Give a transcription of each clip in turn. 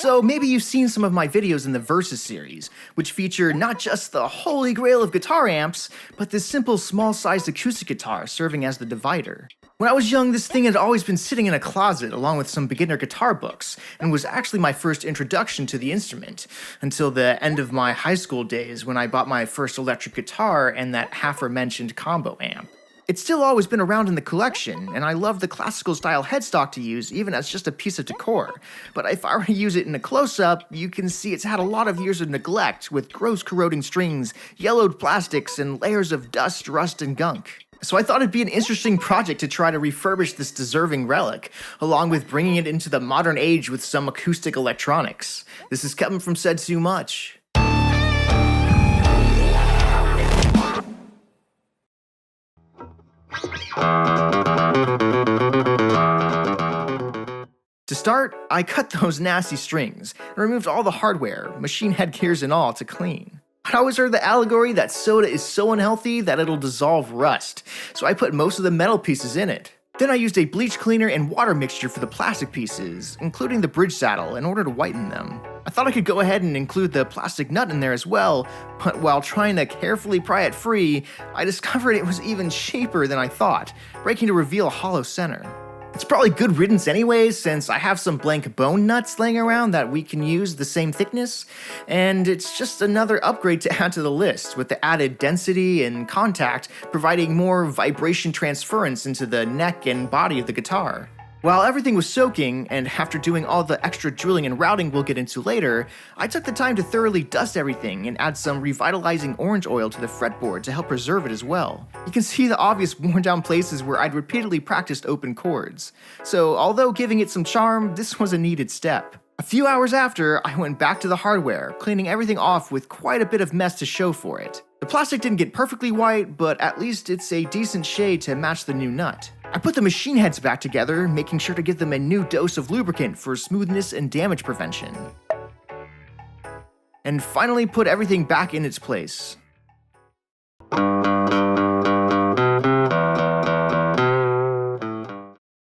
So maybe you've seen some of my videos in the Versus series, which feature not just the holy grail of guitar amps, but this simple small-sized acoustic guitar serving as the divider. When I was young, this thing had always been sitting in a closet along with some beginner guitar books, and was actually my first introduction to the instrument, until the end of my high school days when I bought my first electric guitar and that aforementioned combo amp. It's still always been around in the collection, and I love the classical style headstock to use even as just a piece of decor, but if I were to use it in a close-up, you can see it's had a lot of years of neglect with gross corroding strings, yellowed plastics, and layers of dust, rust, and gunk. So I thought it'd be an interesting project to try to refurbish this deserving relic, along with bringing it into the modern age with some acoustic electronics. This is coming from Said Too Much. To start, I cut those nasty strings and removed all the hardware, machine head gears and all, to clean. I'd always heard the allegory that soda is so unhealthy that it'll dissolve rust, so I put most of the metal pieces in it. Then I used a bleach cleaner and water mixture for the plastic pieces, including the bridge saddle, in order to whiten them. I thought I could go ahead and include the plastic nut in there as well, but while trying to carefully pry it free, I discovered it was even cheaper than I thought, breaking to reveal a hollow center. It's probably good riddance anyways, since I have some blank bone nuts laying around that we can use the same thickness, and it's just another upgrade to add to the list, with the added density and contact providing more vibration transference into the neck and body of the guitar. While everything was soaking, and after doing all the extra drilling and routing we'll get into later, I took the time to thoroughly dust everything and add some revitalizing orange oil to the fretboard to help preserve it as well. You can see the obvious worn down places where I'd repeatedly practiced open chords. So although giving it some charm, this was a needed step. A few hours after, I went back to the hardware, cleaning everything off with quite a bit of mess to show for it. The plastic didn't get perfectly white, but at least it's a decent shade to match the new nut. I put the machine heads back together, making sure to give them a new dose of lubricant for smoothness and damage prevention. And finally put everything back in its place.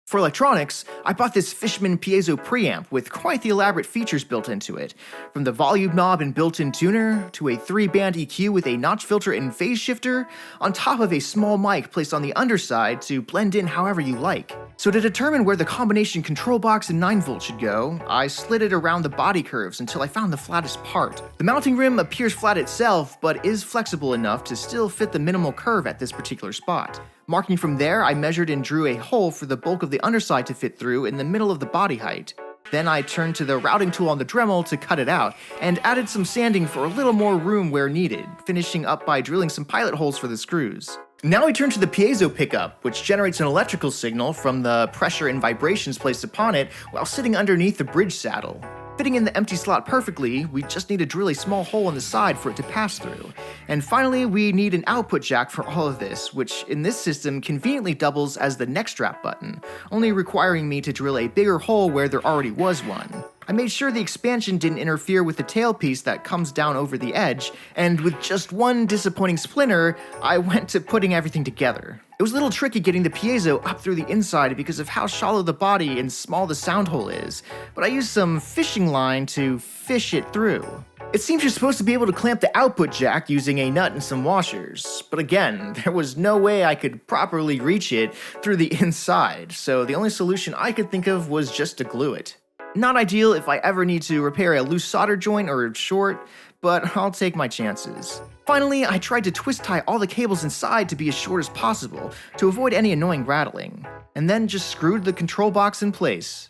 For electronics, I bought this FISHMAN piezo preamp with quite the elaborate features built into it, from the volume knob and built-in tuner, to a 3-band EQ with a notch filter and phase shifter, on top of a small mic placed on the underside to blend in however you like. So to determine where the combination control box and 9V should go, I slid it around the body curves until I found the flattest part. The mounting rim appears flat itself, but is flexible enough to still fit the minimal curve at this particular spot. Marking from there, I measured and drew a hole for the bulk of the underside to fit through in the middle of the body height. Then I turned to the routing tool on the Dremel to cut it out, and added some sanding for a little more room where needed, finishing up by drilling some pilot holes for the screws. Now we turn to the piezo pickup, which generates an electrical signal from the pressure and vibrations placed upon it while sitting underneath the bridge saddle. Fitting in the empty slot perfectly, we just need to drill a small hole in the side for it to pass through. And finally, we need an output jack for all of this, which in this system conveniently doubles as the neck strap button, only requiring me to drill a bigger hole where there already was one. I made sure the expansion didn't interfere with the tailpiece that comes down over the edge, and with just one disappointing splinter, I went to putting everything together. It was a little tricky getting the piezo up through the inside because of how shallow the body and small the sound hole is, but I used some fishing line to fish it through. It seems you're supposed to be able to clamp the output jack using a nut and some washers, but again, there was no way I could properly reach it through the inside, so the only solution I could think of was just to glue it. Not ideal if I ever need to repair a loose solder joint or a short, but I'll take my chances. Finally, I tried to twist tie all the cables inside to be as short as possible to avoid any annoying rattling, and then just screwed the control box in place.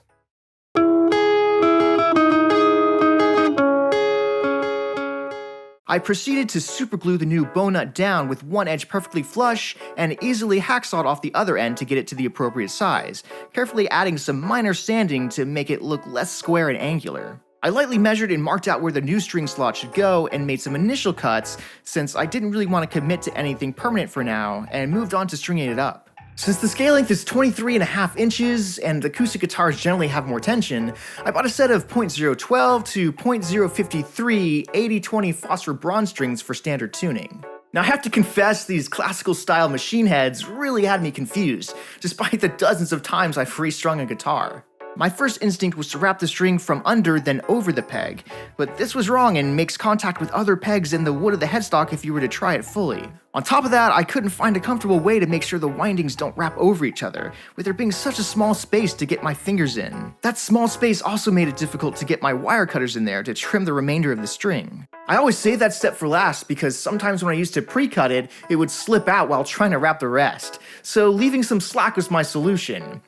I proceeded to superglue the new bow nut down with one edge perfectly flush and easily hacksawed off the other end to get it to the appropriate size, carefully adding some minor sanding to make it look less square and angular. I lightly measured and marked out where the new string slot should go and made some initial cuts since I didn't really want to commit to anything permanent for now, and moved on to stringing it up. Since the scale length is 23.5 inches and acoustic guitars generally have more tension, I bought a set of .012 to .053 80/20 phosphor bronze strings for standard tuning. Now I have to confess, these classical style machine heads really had me confused, despite the dozens of times I've restrung a guitar. My first instinct was to wrap the string from under then over the peg, but this was wrong and makes contact with other pegs in the wood of the headstock if you were to try it fully. On top of that, I couldn't find a comfortable way to make sure the windings don't wrap over each other, with there being such a small space to get my fingers in. That small space also made it difficult to get my wire cutters in there to trim the remainder of the string. I always save that step for last because sometimes when I used to pre-cut it, it would slip out while trying to wrap the rest, so leaving some slack was my solution.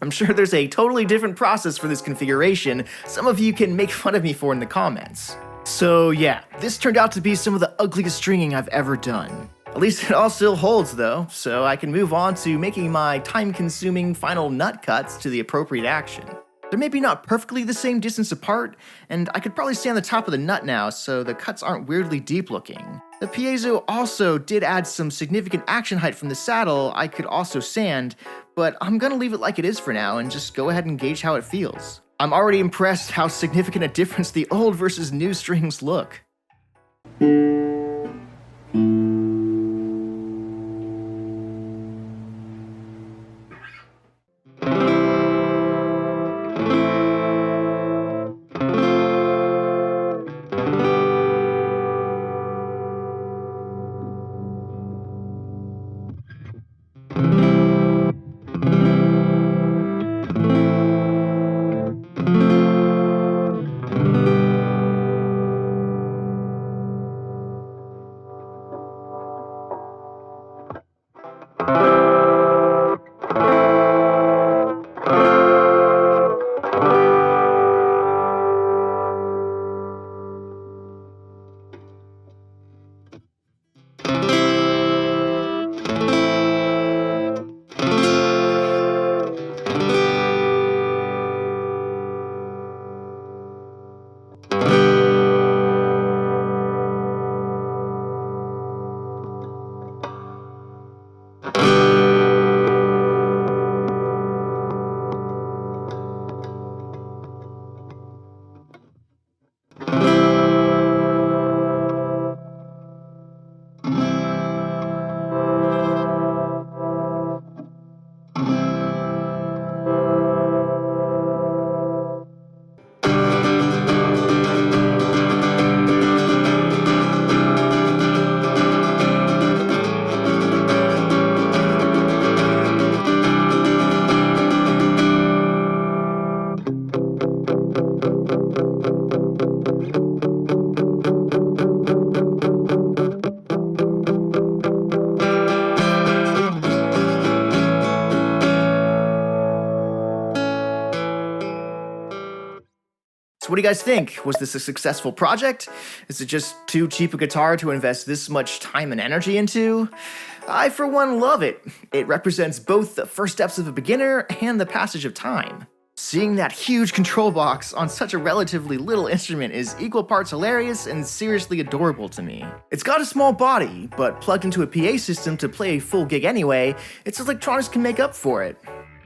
I'm sure there's a totally different process for this configuration some of you can make fun of me for in the comments. So yeah, this turned out to be some of the ugliest stringing I've ever done. At least it all still holds though, so I can move on to making my time-consuming final nut cuts to the appropriate action. They're maybe not perfectly the same distance apart, and I could probably stay on the top of the nut now so the cuts aren't weirdly deep looking. The piezo also did add some significant action height from the saddle I could also sand, but I'm gonna leave it like it is for now and just go ahead and gauge how it feels. I'm already impressed how significant a difference the old versus new strings look. What do you guys think? Was this a successful project? Is it just too cheap a guitar to invest this much time and energy into? I, for one, love it. It represents both the first steps of a beginner and the passage of time. Seeing that huge control box on such a relatively little instrument is equal parts hilarious and seriously adorable to me. It's got a small body, but plugged into a PA system to play a full gig anyway, its electronics can make up for it.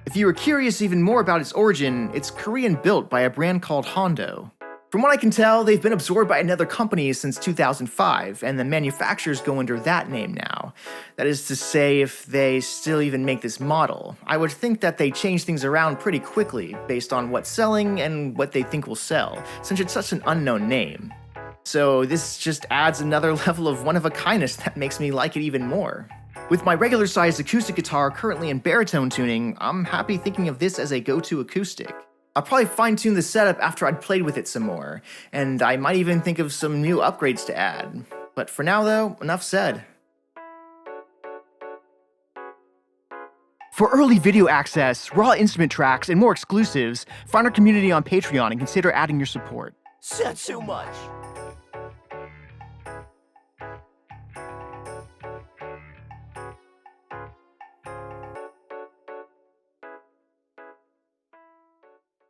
If you were curious even more about its origin, it's Korean built by a brand called Hondo. From what I can tell, they've been absorbed by another company since 2005, and the manufacturers go under that name now. That is to say, if they still even make this model. I would think that they change things around pretty quickly, based on what's selling and what they think will sell, since it's such an unknown name. So this just adds another level of one-of-a-kindness that makes me like it even more. With my regular-sized acoustic guitar currently in baritone tuning, I'm happy thinking of this as a go-to acoustic. I'll probably fine-tune the setup after I'd played with it some more, and I might even think of some new upgrades to add. But for now though, enough said. For early video access, raw instrument tracks, and more exclusives, find our community on Patreon and consider adding your support. Said too much.